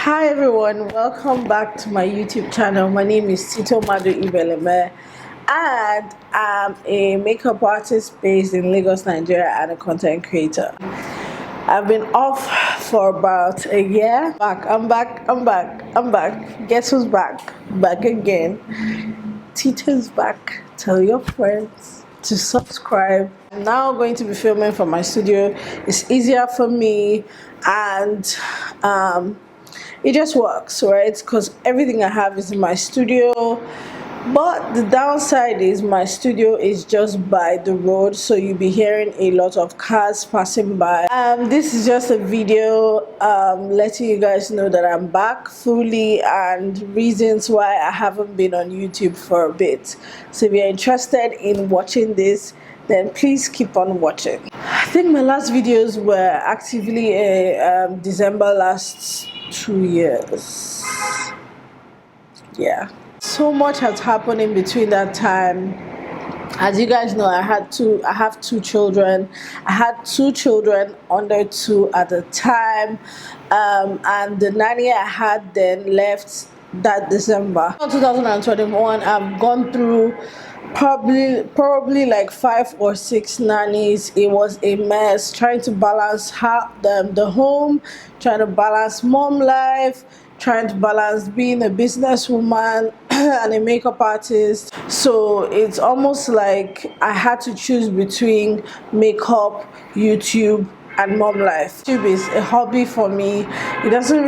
Hi everyone, welcome back to my YouTube channel. My name is Tito Madu Ibeleme and I'm a makeup artist based in Lagos, Nigeria and a content creator. I've been off for about a year. I'm back. Guess who's back? Back again. Tito's back. Tell your friends to subscribe. I'm now going to be filming from my studio. It's easier for me and it just works, right? Because everything I have is in my studio. But the downside is my studio is just by the road, so you'll be hearing a lot of cars passing by. This is just a video letting you guys know that I'm back fully and reasons why I haven't been on YouTube for a bit. So if you're interested in watching this, then please keep on watching. I think my last videos were actively December last 2 years. Yeah, so much has happened in between that time. As you guys know, I have two children. I had two children under 2 at the time, and the nanny I had then left that December 2021. I've gone through probably like 5 or 6 nannies. It was a mess trying to balance the home, trying to balance mom life, trying to balance being a businesswoman and a makeup artist. So it's almost like I had to choose between makeup, YouTube and mom life. YouTube is a hobby for me. I don't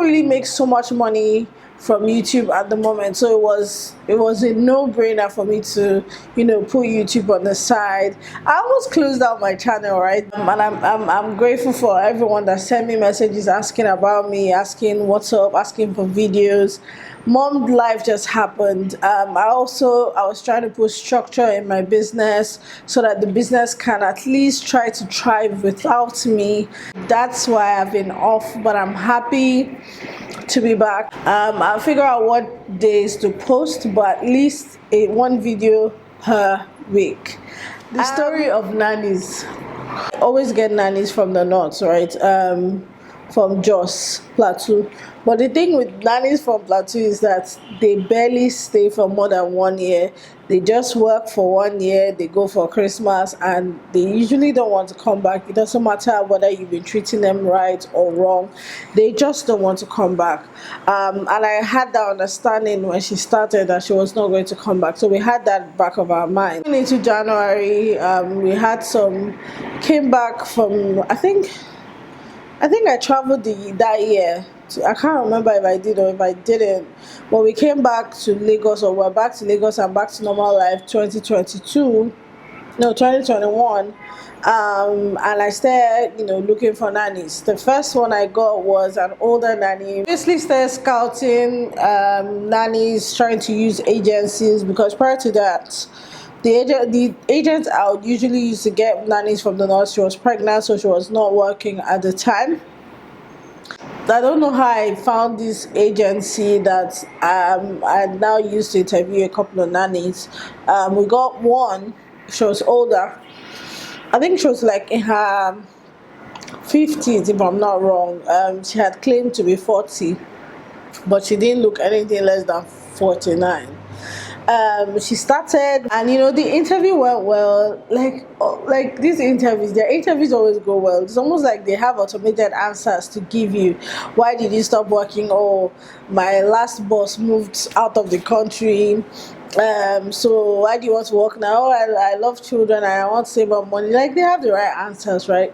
really make so much money from YouTube at the moment, so it was a no-brainer for me to put YouTube on the side. I almost closed out my channel, right? And I'm grateful for everyone that sent me messages asking about me, asking what's up, asking for videos. Mom life just happened. I was trying to put structure in my business so that the business can at least try to thrive without me. That's why I've been off, but I'm happy to be back. I'll figure out what days to post, but at least one video per week. The story of nannies. I always get nannies from the north, right? From Jos Plateau. But the thing with nannies from Plateau is that they barely stay for more than 1 year. They just work for 1 year, they go for Christmas, and they usually don't want to come back. It doesn't matter whether you've been treating them right or wrong, they just don't want to come back. And I had that understanding when she started that she was not going to come back. So we had that back of our mind. Into January, we had came back from, I think I traveled that year. I can't remember if I did or if I didn't. But we came back to Lagos, or we're back to Lagos and back to normal life 2021. And I started, looking for nannies. The first one I got was an older nanny. Obviously started scouting nannies, trying to use agencies, because prior to that, the agent I would usually used to get nannies from the north. She was pregnant, so she was not working at the time. I don't know how I found this agency that I now used to interview a couple of nannies. We got one. She was older. I think she was like in her 50s, if I'm not wrong. She had claimed to be 40, but she didn't look anything less than 49. She started, and the interview went well. Like these interviews, their interviews always go well. It's almost like they have automated answers to give you. Why did you stop working? Oh, my last boss moved out of the country, so why do you want to work now? Oh, I love children and I want to save up money. Like, they have the right answers, right?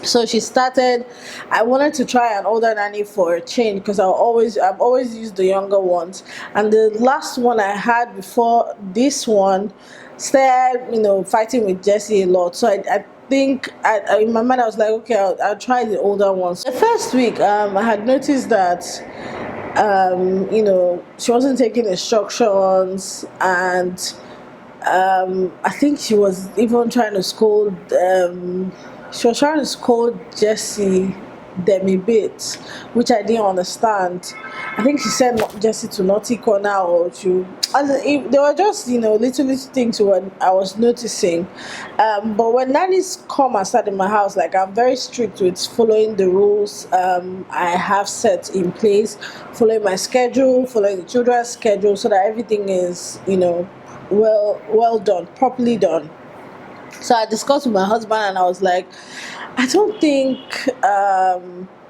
So she started. I wanted to try an older nanny for a change, because I've always used the younger ones, and the last one I had before this one started fighting with Jessie a lot. So I think in my mind I was like, okay, I'll try the older ones. The first week I had noticed that she wasn't taking instructions, and I think she was even trying to scold she was trying to scold Jessie them a bit, which I didn't understand. I think she sent Jessie to Naughty Corner or to. There were just little things when I was noticing, but when nannies come and start in my house, like I'm very strict with following the rules I have set in place, following my schedule, following the children's schedule, so that everything is well done, properly done. So I discussed with my husband, and I was like, I don't think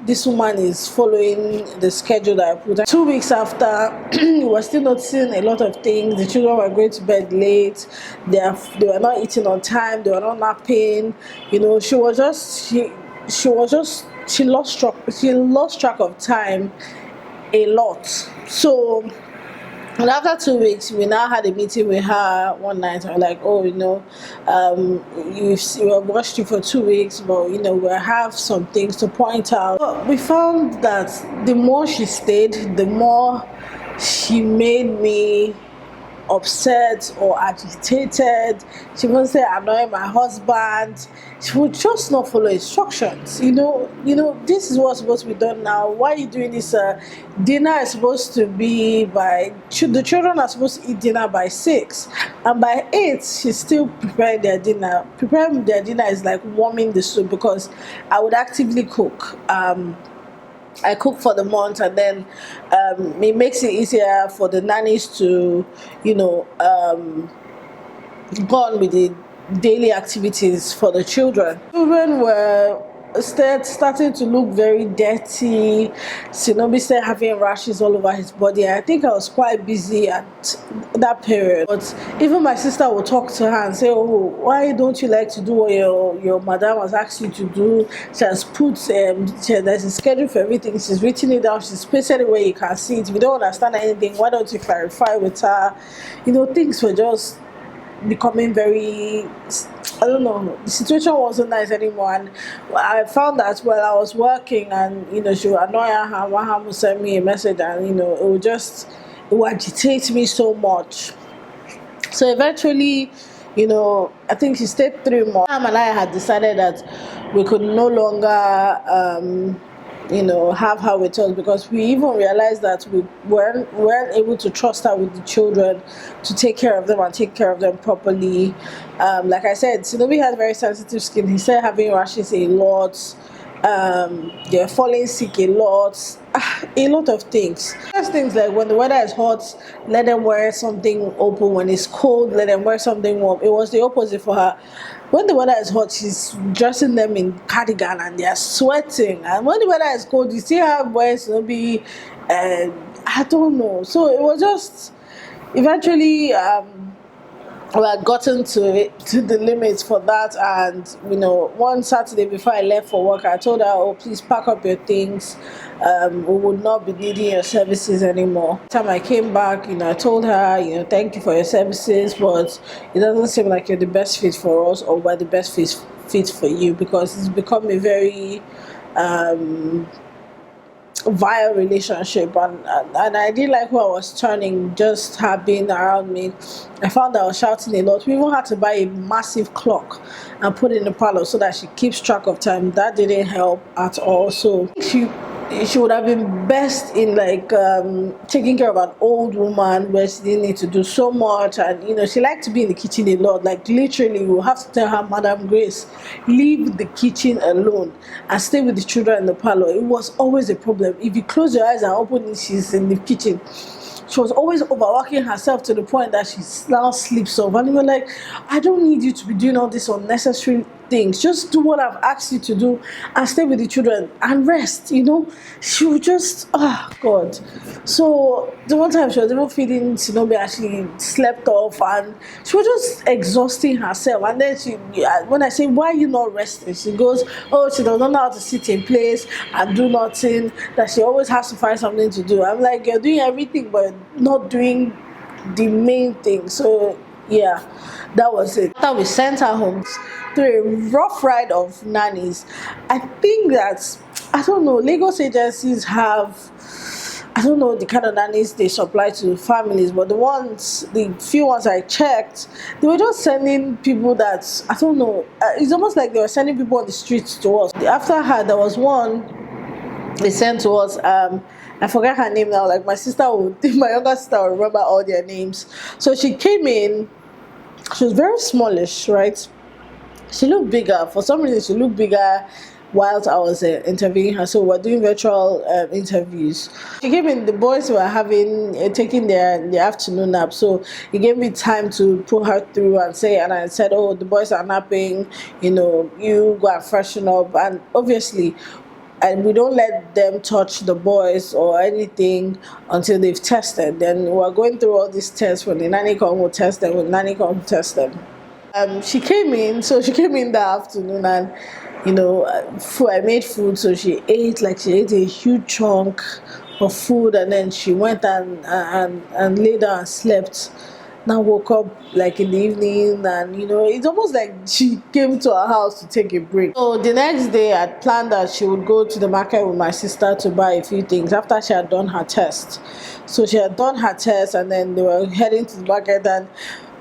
this woman is following the schedule that I put. 2 weeks after, we were still noticing a lot of things. The children were going to bed late. They were not eating on time. They were not napping. She lost track. She lost track of time a lot. So, and after 2 weeks, we now had a meeting with her one night. And we're like, oh, we've watched you for 2 weeks, but we have some things to point out. But we found that the more she stayed, the more she made me upset or agitated. She would say annoying my husband. She would just not follow instructions. This is what's supposed to be done now. Why are you doing this? Dinner is supposed to be the children are supposed to eat dinner by 6, and by 8 she's still preparing their dinner. Preparing their dinner is like warming the soup, because I would actively cook. I cook for the month, and then it makes it easier for the nannies to, go on with the daily activities for the children. Children were starting to look very dirty. Sinobi started having rashes all over his body. I think I was quite busy at that period. But even my sister would talk to her and say, oh, why don't you like to do what your madam has asked you to do? She has put, there's a schedule for everything. She's written it down. She's pasted it where you can see it. If you don't understand anything, why don't you clarify with her? Things were just becoming very, I don't know, the situation wasn't nice anymore. And I found that while I was working, and she would annoy her, Waham would send me a message, and it would agitate me so much. So eventually, I think she stayed 3 months. Sam and I had decided that we could no longer have her with us, because we even realized that we weren't able to trust her with the children to take care of them and take care of them properly. Like I said, Sinobi has very sensitive skin. He started having rashes a lot. They're falling sick a lot of things. First things like when the weather is hot, let them wear something open. When it's cold, let them wear something warm. It was the opposite for her. When the weather is hot, she's dressing them in cardigan and they're sweating. And when the weather is cold, you see her wearing Sinobi, I don't know. So it was just eventually we had gotten to the limits for that. And one Saturday before I left for work, I told her, oh, please pack up your things. We would not be needing your services anymore. The time I came back, I told her, thank you for your services, but it doesn't seem like you're the best fit for us, or we're the best fit for you, because it's become a very vile relationship, and I didn't like who I was turning, just her being around me. I found I was shouting a lot. We even had to buy a massive clock and put it in the parlor so that she keeps track of time. That didn't help at all. So she would have been best in taking care of an old woman where she didn't need to do so much. And she liked to be in the kitchen a lot. Like literally, we have to tell her, Madam Grace, leave the kitchen alone and stay with the children in the parlor. It was always a problem. If you close your eyes and open it, she's in the kitchen. She was always overworking herself to the point that she now sleeps off. And we were like, I don't need you to be doing all these unnecessary things. Just do what I've asked you to do and stay with the children and rest. She would just, oh God. So the one time she was even feeding Sinobi, and she slept off, and she was just exhausting herself. And then when I say, why are you not resting? She goes, oh, she doesn't know how to sit in place and do nothing, that she always has to find something to do. I'm like, you're doing everything but not doing the main thing. So yeah, that was it. After we sent her home through a rough ride of nannies, I think that, I don't know, Lagos agencies have, I don't know the kind of nannies they supply to families, but the few ones I checked, they were just sending people that, I don't know, it's almost like they were sending people on the streets to us. After her, there was one they sent to us. I forgot her name now. Like my sister would, my younger sister will remember all their names. So she came in. She was very smallish, right? She looked bigger. For some reason, she looked bigger whilst I was interviewing her. So we're doing virtual interviews. She came in. The boys were having taking their afternoon nap. So he gave me time to pull her through and say. And I said, "Oh, the boys are napping. You know, you go and freshen up." And obviously, and we don't let them touch the boys or anything until they've tested. Then we're going through all these tests. When the nanny come, will test them. When the nanny come, test them. She came in, so she came in that afternoon, and I made food, so she ate, like she ate a huge chunk of food, and then she went and lay down and slept. Now woke up like in the evening, and it's almost like she came to our house to take a break. So the next day I planned that she would go to the market with my sister to buy a few things after she had done her test. So she had done her test, and then they were heading to the market, and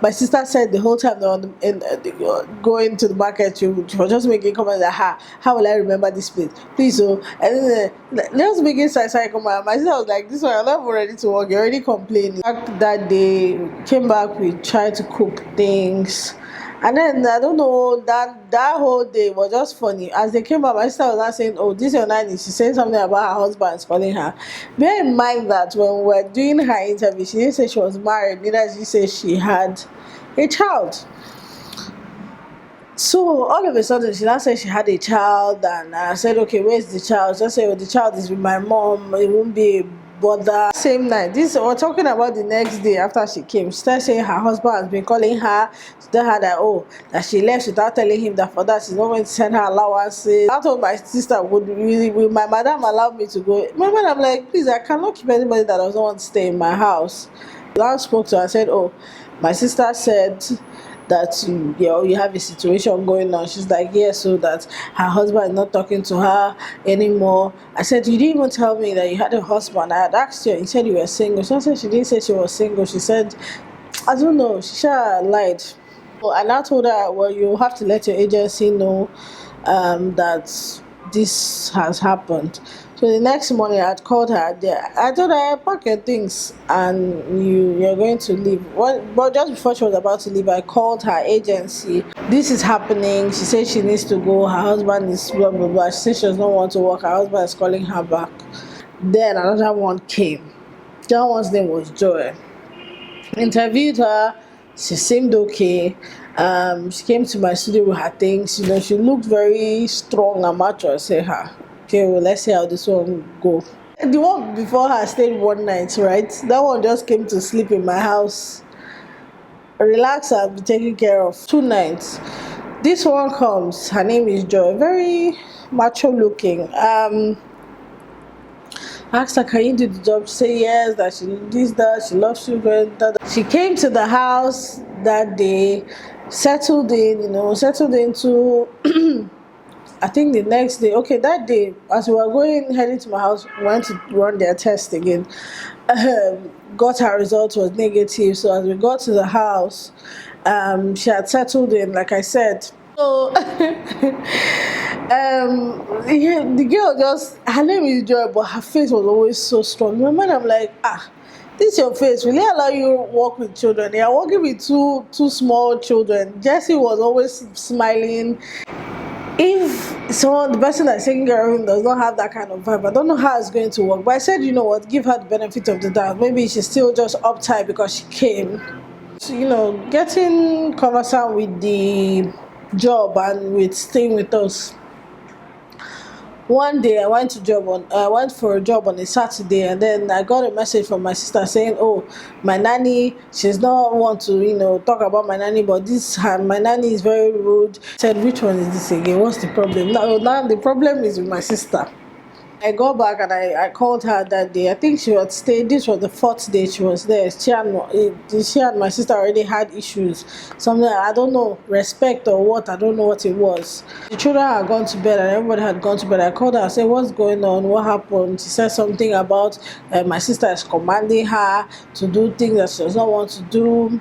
my sister said the whole time they were going to the market, she was just making comments like, how will I remember this place? Please, so, and then just making side comment. My sister was like, this one, I'm not ready to work, you're already complaining. That day, came back, we tried to cook things. And then I don't know, that whole day was just funny. As they came back, my sister was not saying, "Oh, this is your nanny." She said something about her husband is calling her. Bear in mind that when we were doing her interview, she didn't say she was married, neither did she say she had a child. So all of a sudden, she now said she had a child, and I said, "Okay, where's the child?" She said, "Oh, the child is with my mom. It won't be a bother." Same night, this we're talking about the next day after she came. She started saying her husband has been calling her. She told her that she left without telling him that for that she's not going to send her allowances. I told my sister, would my madam allow me to go? My madam like, please, I cannot keep anybody that doesn't want to stay in my house. I spoke to her and said, "Oh, my sister said that you have a situation going on." She's like, "Yeah, so that her husband is not talking to her anymore." I said, "You didn't even tell me that you had a husband. I had asked you, you said you were single." She said she didn't say she was single. She said, "I don't know." She sure lied. Well, and I told her, "Well, you have to let your agency know that this has happened." So the next morning, I had called her. I told her, "Pack your things and you're going to leave." But just before she was about to leave, I called her agency. This is happening. She said she needs to go. Her husband is blah blah blah. She said she does not want to work. Her husband is calling her back. Then another one came. That one's name was Joy. Interviewed her. She seemed okay. She came to my studio with her things. She looked very strong and mature. I said, okay, well, let's see how this one go. The one before her stayed one night, right? That one just came to sleep in my house, relax and be taken care of. 2 nights. This one comes. Her name is Joy. Very macho looking. Asked her, "Can you do the job?" She said yes, that she does that, she loves children. She came to the house that day, settled settled into I think the next day, okay, that day, as we were heading to my house, we went to run their test again. Got her result was negative. So as we got to the house, she had settled in, like I said. So, the girl her name is Joy, but her face was always so strong. My man, I'm like, this your face, will they allow you to work with children? They are working with two small children. Jessie was always smiling. If the person that's taking care of him does not have that kind of vibe, I don't know how it's going to work. But I said, you know what, give her the benefit of the doubt. Maybe she's still just uptight because she came. So, getting conversant with the job and with staying with us. One day I went for a job on a Saturday, and then I got a message from my sister saying, "Oh, my nanny, she's not want to talk about my nanny, but my nanny is very rude." I said, "Which one is this again? What's the problem?" Now the problem is with my sister. I got back and I called her that day. I think she had stayed. This was the 4th day she was there. She and my sister already had issues. Something, I don't know, respect or what. I don't know what it was. The children had gone to bed and everybody had gone to bed. I called her. I said, "What's going on? What happened?" She said something about my sister is commanding her to do things that she does not want to do.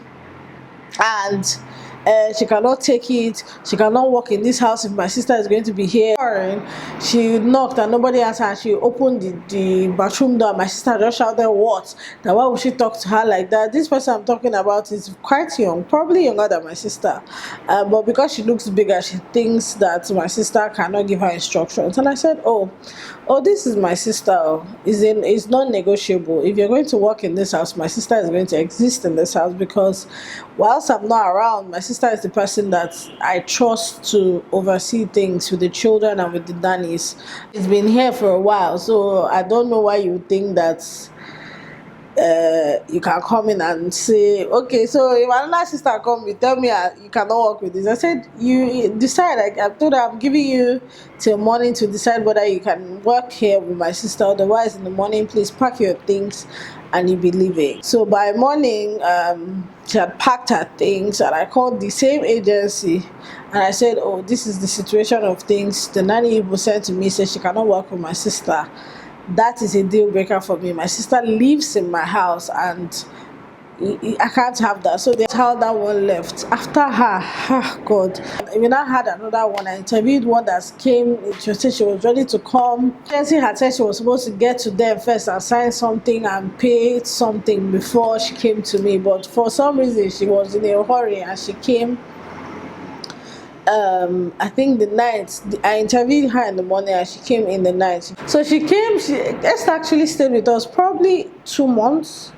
And She cannot take it. She cannot work in this house if my sister is going to be here. She knocked and nobody answered. And she opened the bathroom door. My sister just shouted, "What? That why would she talk to her like that?" This person I'm talking about is quite young, probably younger than my sister. But because she looks bigger, she thinks that my sister cannot give her instructions. And I said, "Oh, this is my sister. Oh. It's non-negotiable. If you're going to work in this house, my sister is going to exist in this house because whilst I'm not around, my sister is the person that I trust to oversee things with the children and with the nannies. She's been here for a while, so I don't know why you think that you can come in and say, okay, so if another sister come, you tell me you cannot work with this." I said, you decide. I told her I'm giving you till morning to decide whether you can work here with my sister. Otherwise, in the morning, please pack your things and you'll be leaving. So by morning, she had packed her things, and I called the same agency and I said, "Oh, this is the situation of things. The nanny will send to me, says she cannot work with my sister. That is a deal breaker for me. My sister lives in my house and I can't have that." So that's how that one left. After her, God, we now had another one. I interviewed one that came. She said she was ready to come. Agency had said she was supposed to get to them first and sign something and pay something before she came to me. But for some reason, she was in a hurry and she came. I think the night I interviewed her in the morning and she came in the night. So she came. Esther actually stayed with us probably 2 months.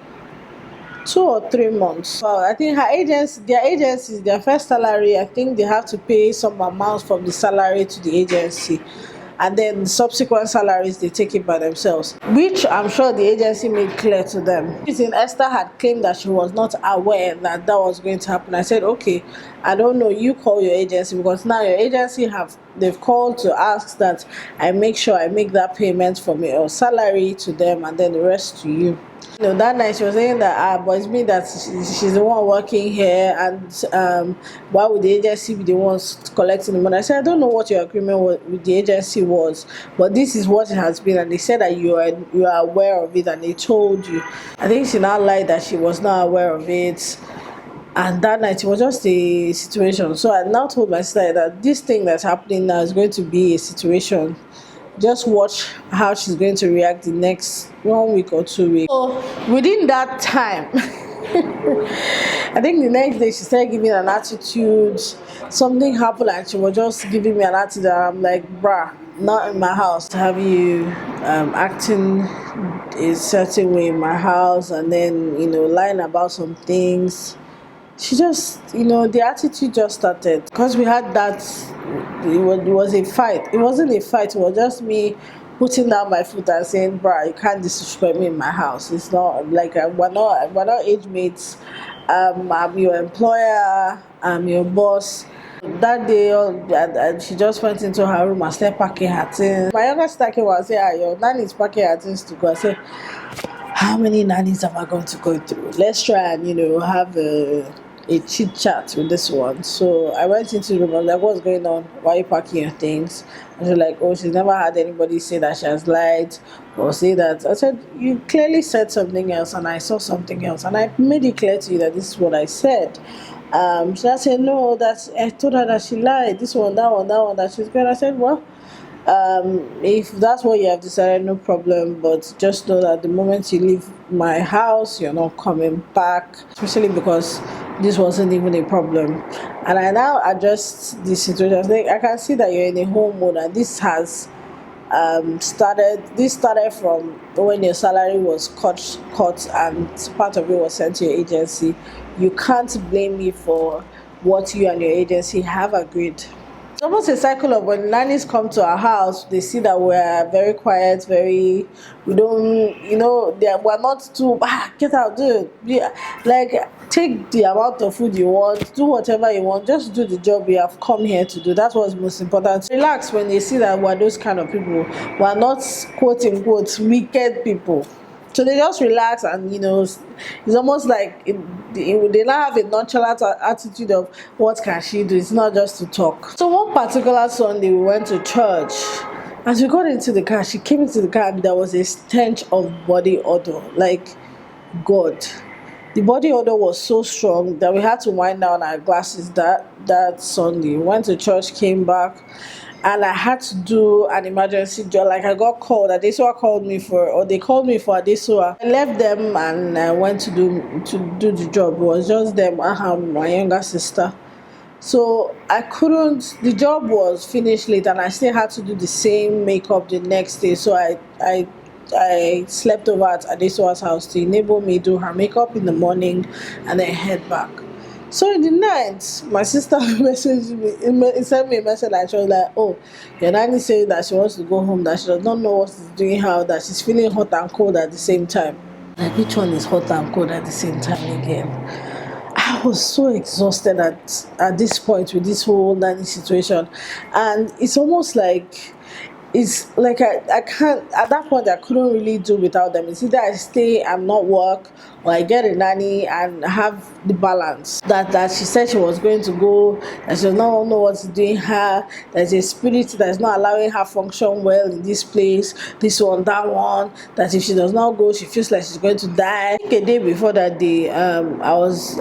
2 or 3 months. Well, I think their agencies, their first salary, I think they have to pay some amount from the salary to the agency. And then subsequent salaries, they take it by themselves, which I'm sure the agency made clear to them. Reason Esther had claimed that she was not aware that that was going to happen. I said, okay, I don't know, you call your agency, because now your agency they've called to ask that I make sure I make that payment from your salary to them and then the rest to you. That night she was saying that but it's me that she's the one working here, and why would the agency be the ones collecting the money? I said, I don't know what your agreement with the agency was, but this is what it has been, and they said that you are aware of it and they told you. I think she now lied that she was not aware of it. And that night it was just a situation. So I now told my sister that this thing that's happening now is going to be a situation. Just watch how she's going to react the next 1 week or 2 weeks. So within that time, I think the next day she started giving an attitude. Something happened and she was just giving me an attitude. I'm like, bruh, not in my house. To have you acting a certain way in my house, and then lying about some things. She just, the attitude just started because we had that. It was a fight. It wasn't a fight. It was just me putting down my foot and saying, "Bruh, you can't disrespect me in my house. It's not like we're not age mates. I'm your employer. I'm your boss." That day, and she just went into her room and started packing her things. My younger sister came and said, "Your nanny is packing her things to go." I said, how many nannies am I going to go through? Let's try and have a chit chat with this one. So I went into the room. I was like, "What's going on? Why are you packing your things?" And she's like, "Oh, she's never had anybody say that she has lied or say that." I said, "You clearly said something else, and I saw something else, and I made it clear to you that this is what I said." She said, "No, that I told her that she lied. This one, that one, that one, that she's going." I said, "Well, if that's what you have decided, no problem, but just know that the moment you leave my house, you're not coming back," especially because this wasn't even a problem. And I now addressed the situation. I was like, I can see that you're in a home mode, and this has started from when your salary was cut and part of it was sent to your agency. You can't blame me for what you and your agency have agreed. It's almost a cycle of when nannies come to our house, they see that we're very quiet, we don't, we're not too, get out, dude. Yeah, like, take the amount of food you want, do whatever you want, just do the job you have come here to do. That's what's most important. Relax when they see that we're those kind of people. We're not, quote unquote, wicked people. So they just relax, and it's almost like they now have a nonchalant attitude of what can she do. It's not just to talk. So one particular Sunday we went to church. As we got into the car, she came into the car and there was a stench of body odor. Like, God, The body odor was so strong that we had to wind down our glasses that Sunday. Went to church, came back, and I had to do an emergency job. Like I got called. Adesua called me for, or they called me for Adesua. I left them and I went to do the job. It was just them. I have my younger sister. So I couldn't. The job was finished late, and I still had to do the same makeup the next day. So I slept over at Adesua's house to enable me do her makeup in the morning, and then head back. So in the night, my sister messaged me, sent me a message, and she was like, "Oh, your nanny said that she wants to go home, that she does not know what is doing her, that she's feeling hot and cold at the same time." Like, which one is hot and cold at the same time again? I was so exhausted at this point with this whole nanny situation, and it's like I can't, at that point I couldn't really do without them. It's either I stay and not work, or I get a nanny and have the balance. That she said she was going to go, that she does not know what's doing her, there's a spirit that is not allowing her function well in this place, this one, that one, that if she does not go she feels like she's going to die. A day before that day, I was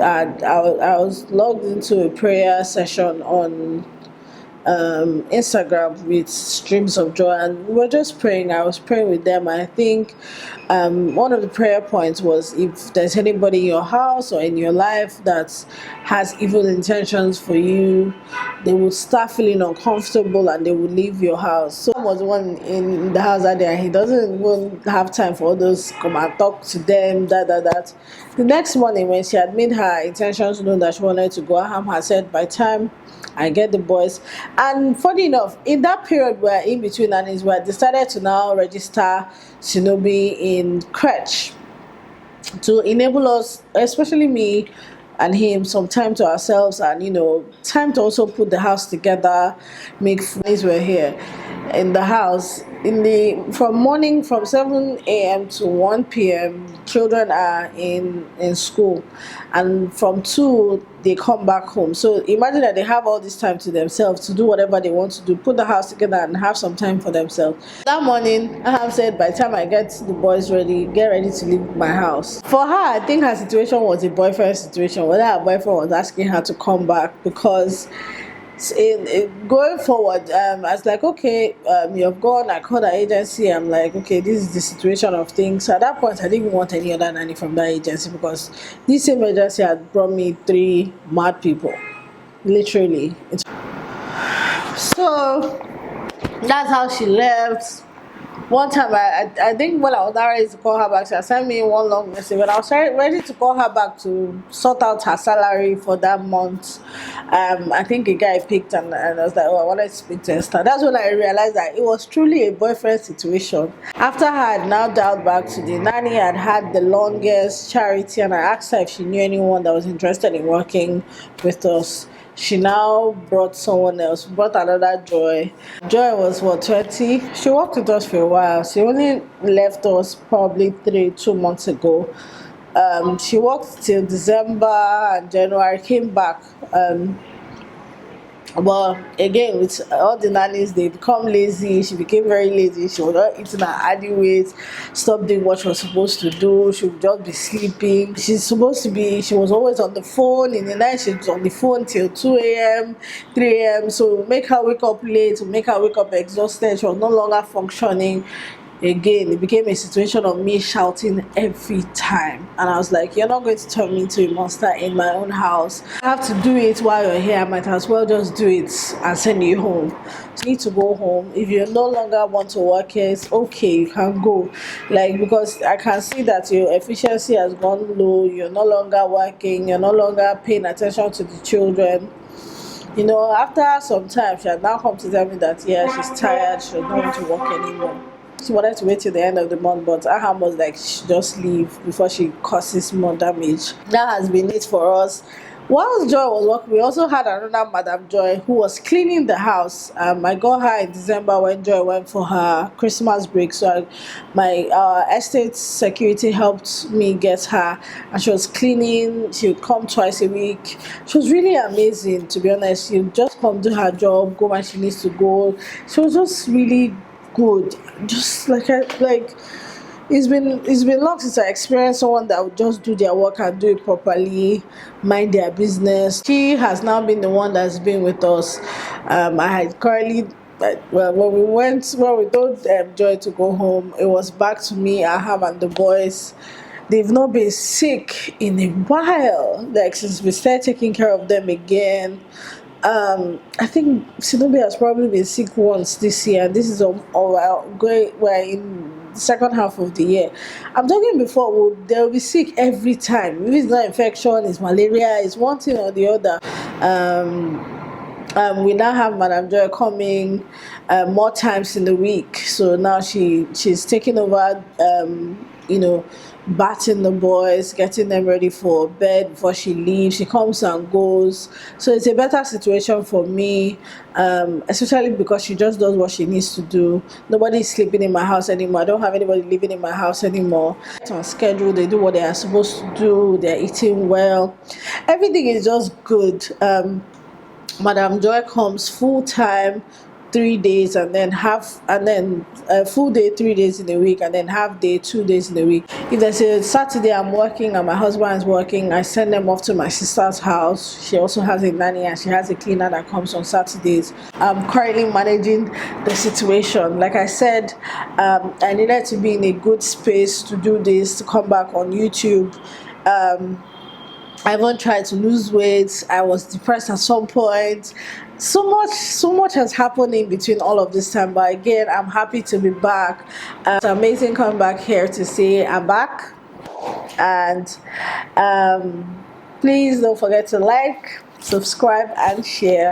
logged into a prayer session on Instagram with Streams of Joy, and we were just praying. I was praying with them. I think one of the prayer points was, if there's anybody in your house or in your life that has evil intentions for you, they would start feeling uncomfortable and they would leave your house. So I was the one in the house that day, and he doesn't even have time for all those come and talk to them, that. The next morning, when she had made her intentions known that she wanted to go, Aham had said, by time I get the boys. And funny enough, in that period where in between nannies, we had decided to now register Shinobi in crèche to enable us, especially me and him, some time to ourselves, and time to also put the house together, make friends. Were here in the house from morning, from 7 a.m. to 1 p.m. Children are in school, and from 2 they come back home. So imagine that they have all this time to themselves to do whatever they want to do, put the house together and have some time for themselves. That morning I have said, by the time I get the boys ready, get ready to leave my house. For her, I think her situation was a boyfriend situation, whether her boyfriend was asking her to come back, because in going forward, I was like, okay, you've gone. I called our agency. I'm like, okay, this is the situation of things. So at that point, I didn't even want any other nanny from that agency, because this same agency had brought me 3 mad people, literally. So that's how she left. One time, I think when I was not ready to call her back, she had sent me one long message. When I was ready to call her back to sort out her salary for that month, I think a guy picked, and I was like, oh, I wanted to speak to Esther. That's when I realized that it was truly a boyfriend situation. After I had now dialed back to the nanny, I'd had the longest charity, and I asked her if she knew anyone that was interested in working with us. She now brought someone else, brought another Joy. Joy was 20. She worked with us for a while. She only left us probably 2 months ago. She worked till December and January, came back. But again, with all the nannies, they become lazy. She became very lazy. She was not eating her adding weight, stopped doing what she was supposed to do. She would just be sleeping. She was always on the phone. In the night, she was on the phone till 2 a.m., 3 a.m. So make her wake up late, make her wake up exhausted. She was no longer functioning. Again, it became a situation of me shouting every time, and I was like, you're not going to turn me into a monster in my own house. I have to do it while you're here. I might as well just do it and send you home. So you need to go home. If you no longer want to work here, it's okay, you can go. Like, because I can see that your efficiency has gone low, you're no longer working, you're no longer paying attention to the children. After some time, she had now come to tell me that, yeah, she's tired, she doesn't want to work anymore. She wanted to wait till the end of the month, but Aham was like, she should just leave before she causes more damage. That has been it for us. Whilst Joy was working, we also had another Madam Joy who was cleaning the house. I got her in December when Joy went for her Christmas break. So my estate security helped me get her, and she was cleaning. She would come twice a week. She was really amazing, to be honest. She would just come do her job, go when she needs to go. She was just really good. Just like It's been long since I experienced someone that would just do their work and do it properly, mind their business. She has now been the one that's been with us. I had currently, well, when we told Joy to go home, it was back to me. I have and the boys. They've not been sick in a while. Like since we started taking care of them again. I think Shinobi has probably been sick once this year. This is we're in the second half of the year. I'm talking before, they'll be sick every time. If it's not infection, it's malaria, it's one thing or the other. We now have Madam Joy coming more times in the week. So now she's taking over, bathing the boys, getting them ready for bed before she leaves. She comes and goes. So it's a better situation for me, especially because she just does what she needs to do. Nobody's sleeping in my house anymore. I don't have anybody living in my house anymore. It's on schedule. They do what they are supposed to do. They're eating well. Everything is just good. Madam Joy comes full time 3 days and then full day 3 days in a week and then half day 2 days in a week. If there's a Saturday I'm working and my husband is working, I send them off to my sister's house. She also has a nanny and she has a cleaner that comes on Saturdays. I'm currently managing the situation. Like I said, I needed to be in a good space to do this, to come back on YouTube. I even tried to lose weight. I was depressed at some point. So much has happened in between all of this time. But again, I'm happy to be back. It's amazing coming back here to say I'm back. And please don't forget to like, subscribe, and share.